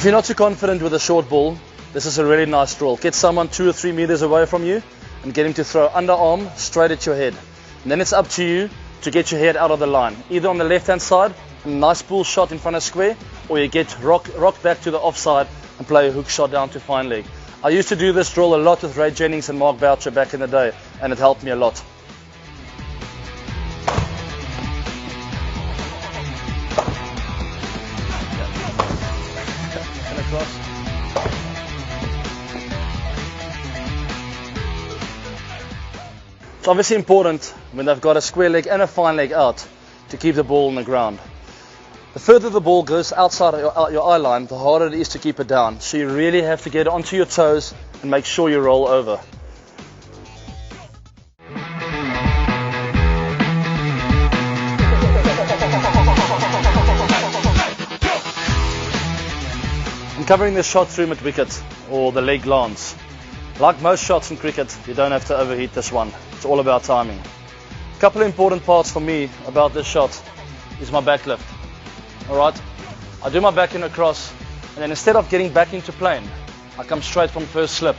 you're not too confident with a short ball, this is a really nice drill. Get someone 2 or 3 meters away from you and get him to throw underarm straight at your head. And then it's up to you to get your head out of the line, either on the left hand side, a nice pull shot in front of square, or you get rock back to the offside and play a hook shot down to fine leg. I used to do this drill a lot with Ray Jennings and Mark Boucher back in the day, and it helped me a lot. And across. It's obviously important when they've got a square leg and a fine leg out to keep the ball on the ground. The further the ball goes outside of your eye line, the harder it is to keep it down. So you really have to get onto your toes and make sure you roll over. I'm covering this shot through mid-wicket, or the leg lance. Like most shots in cricket, you don't have to overheat this one. It's all about timing. A couple of important parts for me about this shot is my back lift. Alright, I do my back in across, and then instead of getting back into plane, I come straight from first slip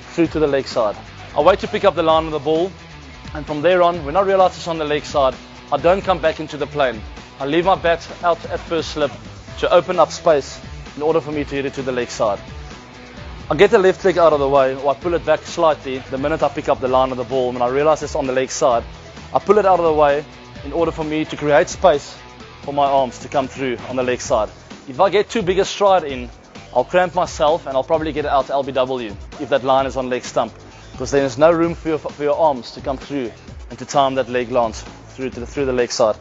through to the leg side. I wait to pick up the line of the ball, and from there on, when I realize it's on the leg side, I don't come back into the plane. I leave my bat out at first slip to open up space in order for me to hit it to the leg side. I get the left leg out of the way, or I pull it back slightly the minute I pick up the line of the ball. When I realize it's on the leg side, I pull it out of the way in order for me to create space for my arms to come through on the leg side. If I get too big a stride in, I'll cramp myself and I'll probably get it out to LBW if that line is on leg stump, because then there's no room for your arms to come through and to time that leg lance through the leg side.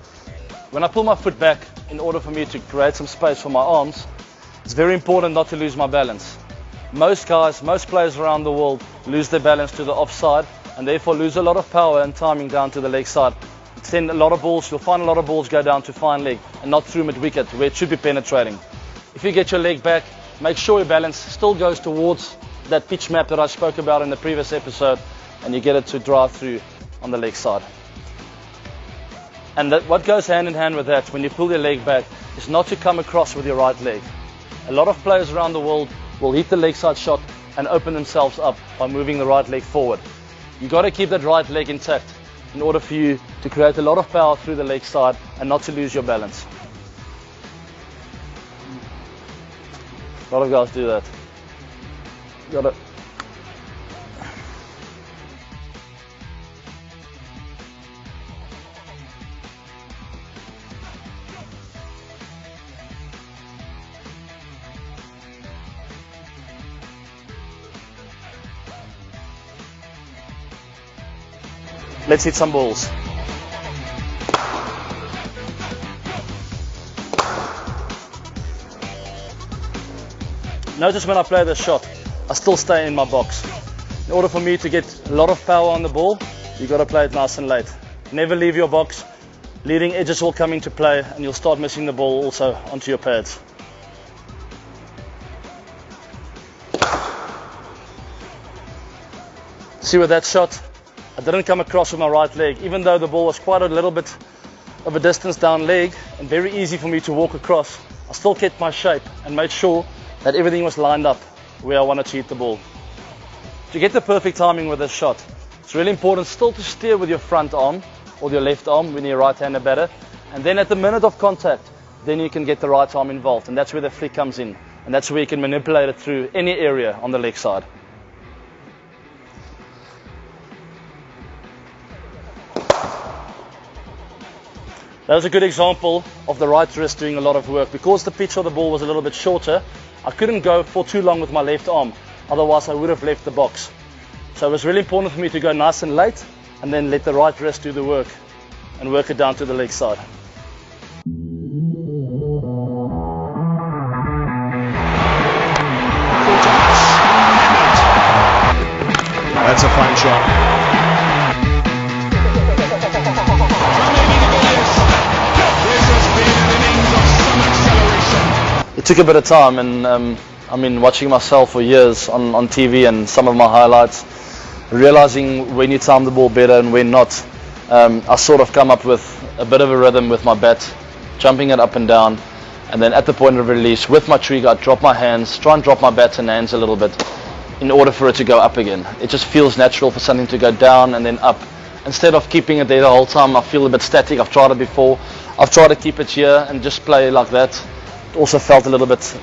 When I pull my foot back in order for me to create some space for my arms, it's very important not to lose my balance. Most players around the world lose their balance to the offside and therefore lose a lot of power and timing down to the leg side. Then you'll find a lot of balls go down to fine leg and not through mid-wicket where it should be penetrating. If you get your leg back, make sure your balance still goes towards that pitch map that I spoke about in the previous episode, and you get it to drive through on the leg side. And what goes hand in hand with that when you pull your leg back is not to come across with your right leg. A lot of players around the world will hit the leg side shot and open themselves up by moving the right leg forward. You've got to keep that right leg intact in order for you to create a lot of power through the leg side and not to lose your balance. A lot of guys do that. Got it. Let's hit some balls. Notice when I play this shot, I still stay in my box. In order for me to get a lot of power on the ball, you've got to play it nice and late. Never leave your box. Leading edges will come into play and you'll start missing the ball also onto your pads. See with that shot, I didn't come across with my right leg, even though the ball was quite a little bit of a distance down leg and very easy for me to walk across. I still kept my shape and made sure that everything was lined up where I wanted to hit the ball. To get the perfect timing with this shot, it's really important still to steer with your front arm or your left arm when you're a right-handed batter, and then at the minute of contact, then you can get the right arm involved, and that's where the flick comes in, and that's where you can manipulate it through any area on the leg side. That was a good example of the right wrist doing a lot of work. Because the pitch of the ball was a little bit shorter, I couldn't go for too long with my left arm, otherwise I would have left the box. So it was really important for me to go nice and late and then let the right wrist do the work and work it down to the leg side. That's a fine shot. It took a bit of time, and I mean, watching myself for years on TV and some of my highlights, realizing when you time the ball better and when not, I sort of come up with a bit of a rhythm with my bat, jumping it up and down, And then at the point of release, with my trigger, I drop my hands, try and drop my bats and hands a little bit in order for it to go up again. It just feels natural for something to go down and then up. Instead of keeping it there the whole time, I feel a bit static. I've tried it before. I've tried to keep it here and just play like that. It also felt a little bit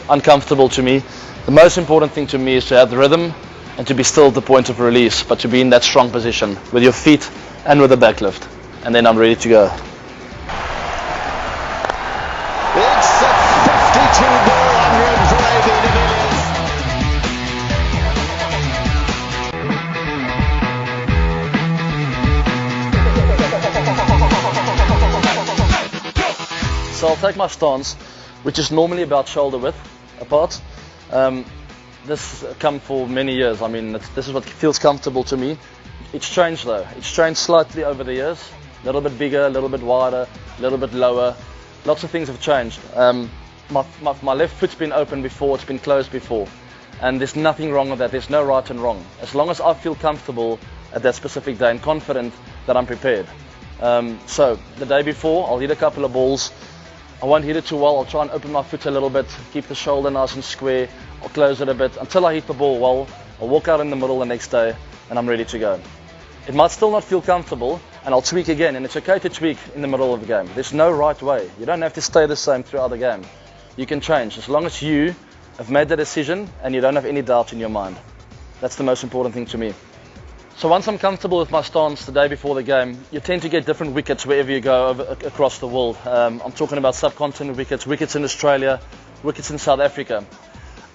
uncomfortable to me. The most important thing to me is to have the rhythm and to be still at the point of release, but to be in that strong position with your feet and with the back lift. And then I'm ready to go. It's a 52-ball 100 for AB de Villiers. So I'll take my stance, which is normally about shoulder width apart. This has come for many years. I mean, this is what feels comfortable to me. It's changed though. It's changed slightly over the years. A little bit bigger, a little bit wider, a little bit lower. Lots of things have changed. My left foot's been open before, it's been closed before. And there's nothing wrong with that. There's no right and wrong. As long as I feel comfortable at that specific day and confident that I'm prepared. So the day before, I'll hit a couple of balls. I won't hit it too well. I'll try and open my foot a little bit, keep the shoulder nice and square. I'll close it a bit until I hit the ball well. I'll walk out in the middle the next day and I'm ready to go. It might still not feel comfortable and I'll tweak again, and it's okay to tweak in the middle of the game. There's no right way. You don't have to stay the same throughout the game. You can change as long as you have made the decision and you don't have any doubt in your mind. That's the most important thing to me. So once I'm comfortable with my stance the day before the game, you tend to get different wickets wherever you go across the world. I'm talking about subcontinent wickets, wickets in Australia, wickets in South Africa.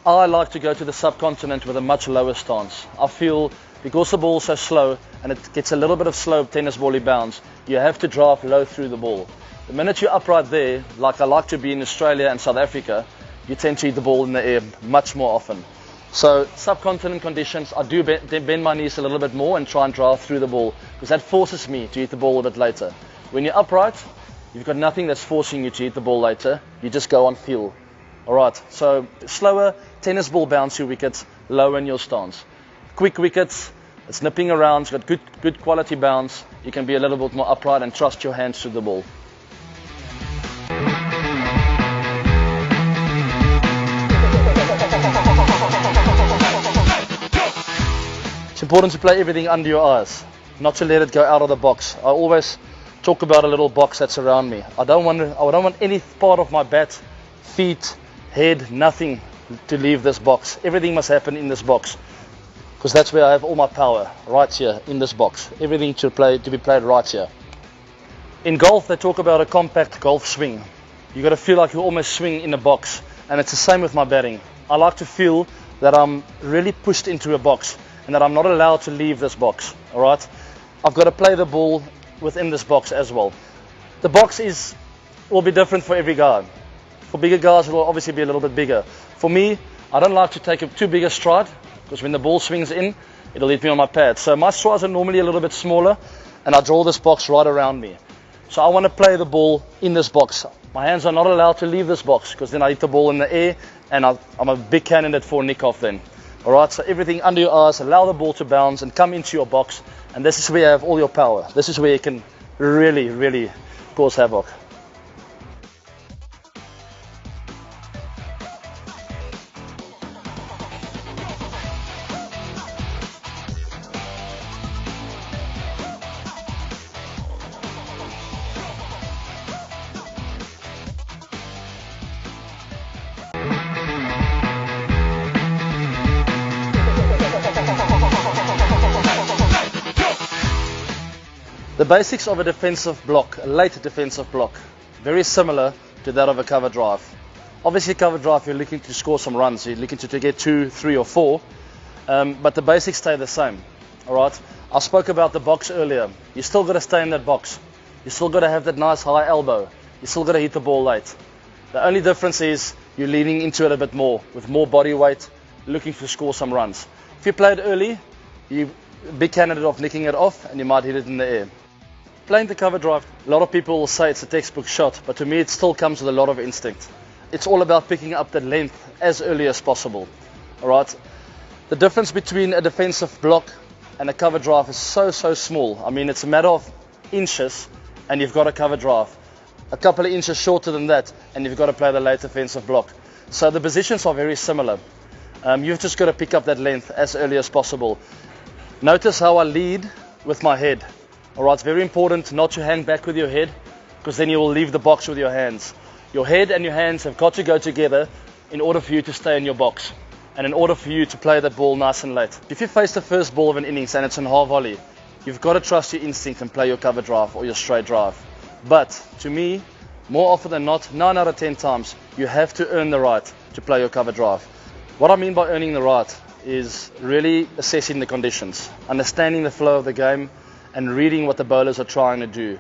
I like to go to the subcontinent with a much lower stance. I feel because the ball's so slow and it gets a little bit of slow tennis bally bounce, you have to drive low through the ball. The minute you're upright there, like I like to be in Australia and South Africa, you tend to hit the ball in the air much more often. So subcontinent conditions, I do bend my knees a little bit more and try and drive through the ball because that forces me to hit the ball a bit later. When you're upright, you've got nothing that's forcing you to hit the ball later. You just go on feel. Alright, so slower tennis ball bouncy wickets, lower in your stance. Quick wickets, it's nipping around, it's got good quality bounce. You can be a little bit more upright and trust your hands to the ball. It's important to play everything under your eyes, not to let it go out of the box. I always talk about a little box that's around me. I don't want any part of my bat, feet, head, nothing to leave this box. Everything must happen in this box because that's where I have all my power, right here in this box. Everything to be played right here. In golf, they talk about a compact golf swing. You got to feel like you almost swing in a box, and it's the same with my batting. I like to feel that I'm really pushed into a box and that I'm not allowed to leave this box. All right, I've got to play the ball within this box as well. The box will be different for every guy. For bigger guys, it will obviously be a little bit bigger. For me, I don't like to take a too big a stride because when the ball swings in, it'll hit me on my pad. So my strides are normally a little bit smaller, and I draw this box right around me. So I want to play the ball in this box. My hands are not allowed to leave this box because then I hit the ball in the air and I'm a big candidate for a nick-off then. Alright, so everything under your eyes, allow the ball to bounce and come into your box, and this is where you have all your power. This is where you can really, really cause havoc. The basics of a defensive block, a late defensive block, very similar to that of a cover drive. Obviously cover drive, you're looking to score some runs, you're looking to get 2, 3 or 4, but the basics stay the same. Alright, I spoke about the box earlier. You still got to stay in that box. You still got to have that nice high elbow. You still got to hit the ball late. The only difference is you're leaning into it a bit more, with more body weight, looking to score some runs. If you play it early, you're a big candidate of nicking it off and you might hit it in the air. Playing the cover drive, a lot of people will say it's a textbook shot, but to me it still comes with a lot of instinct. It's all about picking up the length as early as possible. Alright, the difference between a defensive block and a cover drive is so small. I mean, it's a matter of inches and you've got a cover drive. a couple of inches shorter than that, and you've got to play the late defensive block. So the positions are very similar. You've just got to pick up that length as early as possible. Notice how I lead with my head. Alright, it's very important not to hang back with your head, because then you will leave the box with your hands. Your head and your hands have got to go together in order for you to stay in your box, and in order for you to play that ball nice and late. If you face the first ball of an innings and it's in half volley, you've got to trust your instinct and play your cover drive or your straight drive. But to me, more often than not, 9 out of 10 times, you have to earn the right to play your cover drive. What I mean by earning the right is really assessing the conditions, understanding the flow of the game, and reading what the bowlers are trying to do.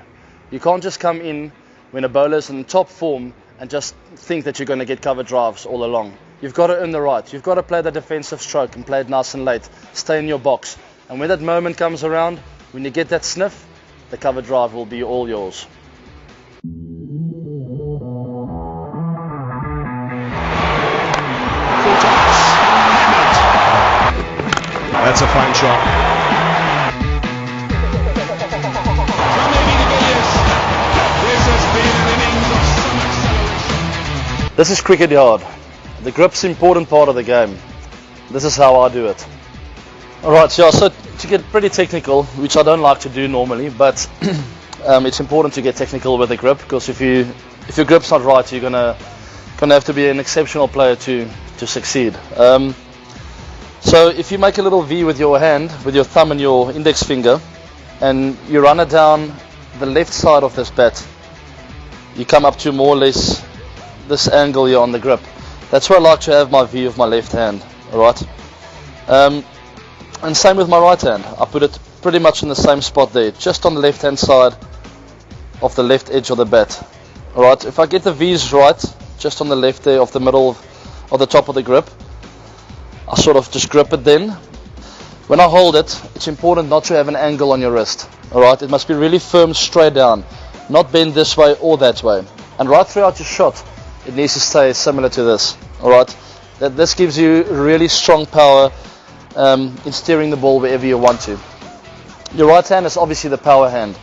You can't just come in when a bowler's in top form and just think that you're going to get cover drives all along. You've got to earn the right. You've got to play the defensive stroke and play it nice and late. Stay in your box. And when that moment comes around, when you get that sniff, the cover drive will be all yours. That's a fine shot. From Eddie Villiers, this has been an innings of some acceleration. This is cricket yard. The grip's an important part of the game. This is how I do it. Alright, so to get pretty technical, which I don't like to do normally, but it's important to get technical with the grip, because if your grip's not right, you're gonna have to be an exceptional player to succeed. So if you make a little V with your hand, with your thumb and your index finger, and you run it down the left side of this bat, you come up to more or less this angle here on the grip. That's where I like to have my V of my left hand. Alright. And same with my right hand. I put it pretty much in the same spot there, just on the left hand side of the left edge of the bat. Alright, if I get the V's right, just on the left there of the middle of the top of the grip, I sort of just grip it then. When I hold it, it's important not to have an angle on your wrist. Alright, it must be really firm straight down, not bend this way or that way. And right throughout your shot, it needs to stay similar to this. Alright, this gives you really strong power in steering the ball wherever you want to. Your right hand is obviously the power hand.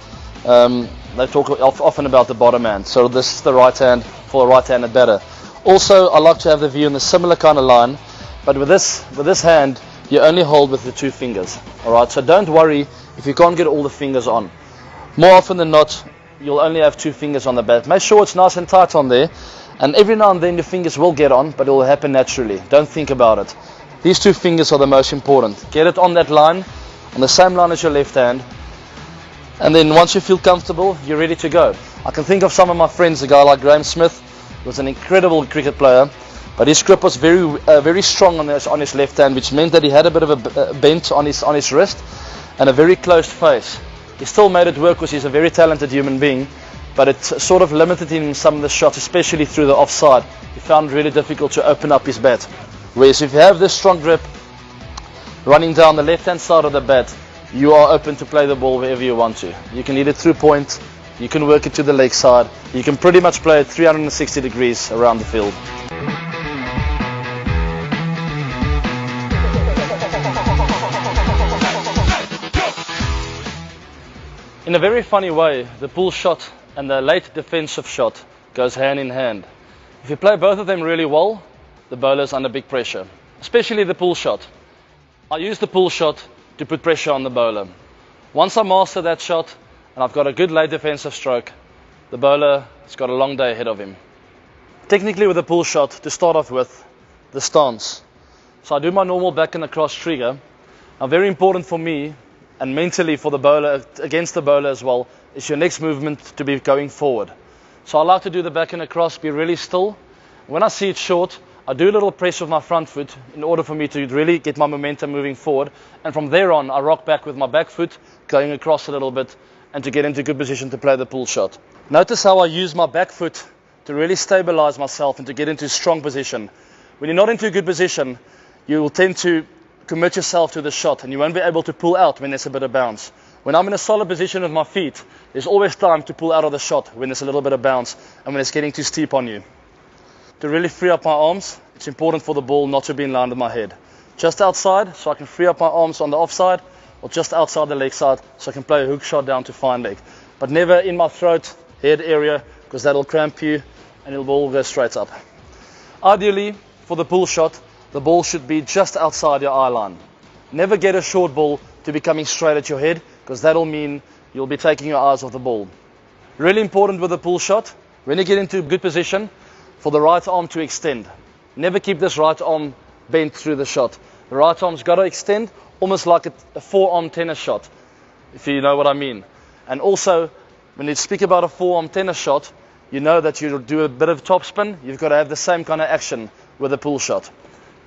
They talk often about the bottom hand, so this is the right hand for a right-handed batter. Also, I like to have the view in a similar kind of line, but with this hand, you only hold with the 2 fingers. Alright, so don't worry if you can't get all the fingers on. More often than not, you'll only have 2 fingers on the bat. Make sure it's nice and tight on there, and every now and then your fingers will get on, but it will happen naturally. Don't think about it. These 2 fingers are the most important. Get it on that line, on the same line as your left hand, and then once you feel comfortable, you're ready to go. I can think of some of my friends, a guy like Graham Smith, who was an incredible cricket player, but his grip was very strong on his left hand, which meant that he had a bit of a bent on his wrist and a very closed face. He still made it work because he's a very talented human being, but it sort of limited him in some of the shots, especially through the offside. He found it really difficult to open up his bat. Whereas if you have this strong grip running down the left hand side of the bat, you are open to play the ball wherever you want to. You can hit it through point, you can work it to the leg side, you can pretty much play it 360 degrees around the field. In a very funny way, the pull shot and the late defensive shot goes hand in hand. If you play both of them really well, the bowler's under big pressure, especially the pull shot. I use the pull shot to put pressure on the bowler. Once I master that shot and I've got a good late defensive stroke, the bowler has got a long day ahead of him. Technically with the pull shot, to start off with, the stance. So I do my normal back and across trigger. Now very important for me, and mentally for the bowler, against the bowler as well, is your next movement to be going forward. So I like to do the back and across, be really still. When I see it short, I do a little press with my front foot in order for me to really get my momentum moving forward. And from there on, I rock back with my back foot, going across a little bit, and to get into good position to play the pull shot. Notice how I use my back foot to really stabilize myself and to get into a strong position. When you're not into a good position, you will tend to commit yourself to the shot and you won't be able to pull out when there's a bit of bounce. When I'm in a solid position with my feet, there's always time to pull out of the shot when there's a little bit of bounce and when it's getting too steep on you. To really free up my arms, it's important for the ball not to be in line with my head. Just outside, so I can free up my arms on the offside, or just outside the leg side, so I can play a hook shot down to fine leg. But never in my throat, head area, because because that'll cramp you and it'll all go straight up. Ideally, for the pull shot, the ball should be just outside your eye line. Never get a short ball to be coming straight at your head, because that'll mean you'll be taking your eyes off the ball. Really important with the pull shot, when you get into a good position, for the right arm to extend. Never keep this right arm bent through the shot. The right arm's got to extend, almost like a forearm tennis shot, if you know what I mean. And also, when you speak about a forearm tennis shot, you know that you do a bit of topspin, you've got to have the same kind of action with a pull shot.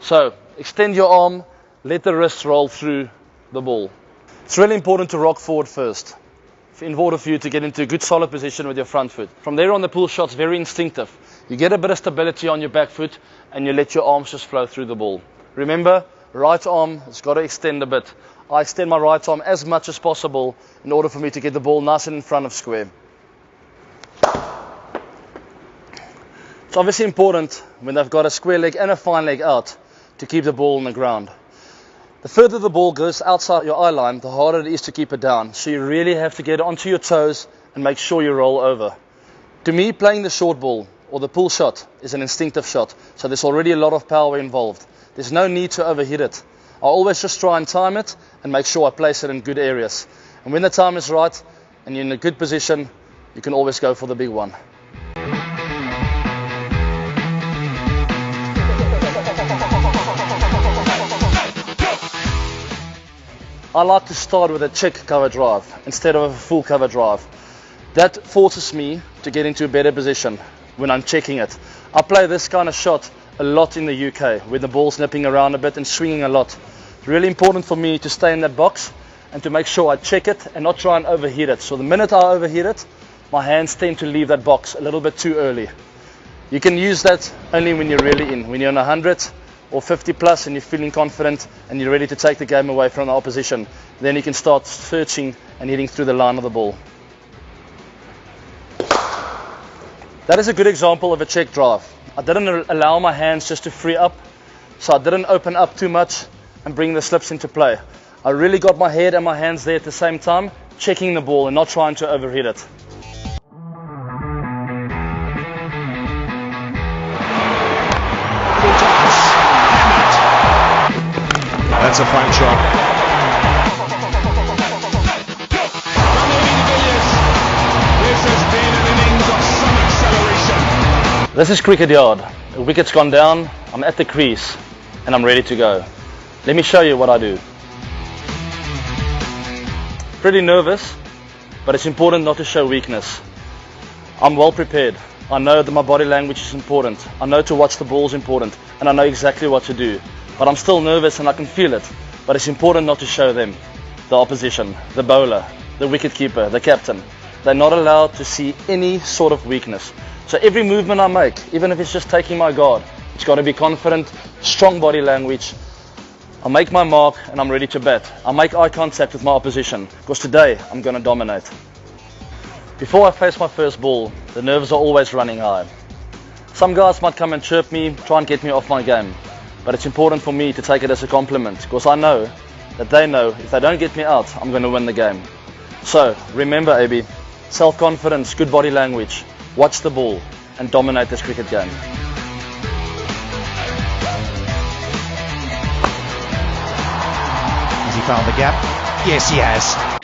So, extend your arm, let the wrist roll through the ball. It's really important to rock forward first, in order for you to get into a good solid position with your front foot. From there on, the pull shot's very instinctive. You get a bit of stability on your back foot and you let your arms just flow through the ball. Remember, right arm has got to extend a bit. I extend my right arm as much as possible in order for me to get the ball nice and in front of square. It's obviously important when they've got a square leg and a fine leg out to keep the ball on the ground. The further the ball goes outside your eye line, the harder it is to keep it down. So you really have to get onto your toes and make sure you roll over. To me, playing the short ball or the pull shot is an instinctive shot. So there's already a lot of power involved. There's no need to overhit it. I always just try and time it and make sure I place it in good areas. And when the time is right and you're in a good position, you can always go for the big one. I like to start with a check cover drive instead of a full cover drive. That forces me to get into a better position when I'm checking it. I play this kind of shot a lot in the UK, where the ball's nipping around a bit and swinging a lot. It's really important for me to stay in that box and to make sure I check it and not try and overhit it. So the minute I overhit it, my hands tend to leave that box a little bit too early. You can use that only when you're really in, when you're on 100 or 50 plus and you're feeling confident and you're ready to take the game away from the opposition. Then you can start searching and hitting through the line of the ball. That is a good example of a check drive. I didn't allow my hands just to free up, so I didn't open up too much and bring the slips into play. I really got my head and my hands there at the same time, checking the ball and not trying to overhit it. That's a fine shot. From Villiers, this has been an innings of some acceleration. This is cricket yard. The wicket's gone down, I'm at the crease and I'm ready to go. Let me show you what I do. Pretty nervous, but it's important not to show weakness. I'm well prepared. I know that my body language is important. I know to watch the ball is important, and I know exactly what to do. But I'm still nervous and I can feel it. But it's important not to show them, the opposition, the bowler, the wicketkeeper, the captain. They're not allowed to see any sort of weakness. So every movement I make, even if it's just taking my guard, it's got to be confident, strong body language. I make my mark and I'm ready to bat. I make eye contact with my opposition, because today I'm going to dominate. Before I face my first ball, the nerves are always running high. Some guys might come and chirp me, try and get me off my game. But it's important for me to take it as a compliment, because I know that they know if they don't get me out, I'm going to win the game. So remember, AB, self-confidence, good body language, watch the ball and dominate this cricket game. Has he found the gap? Yes, he has.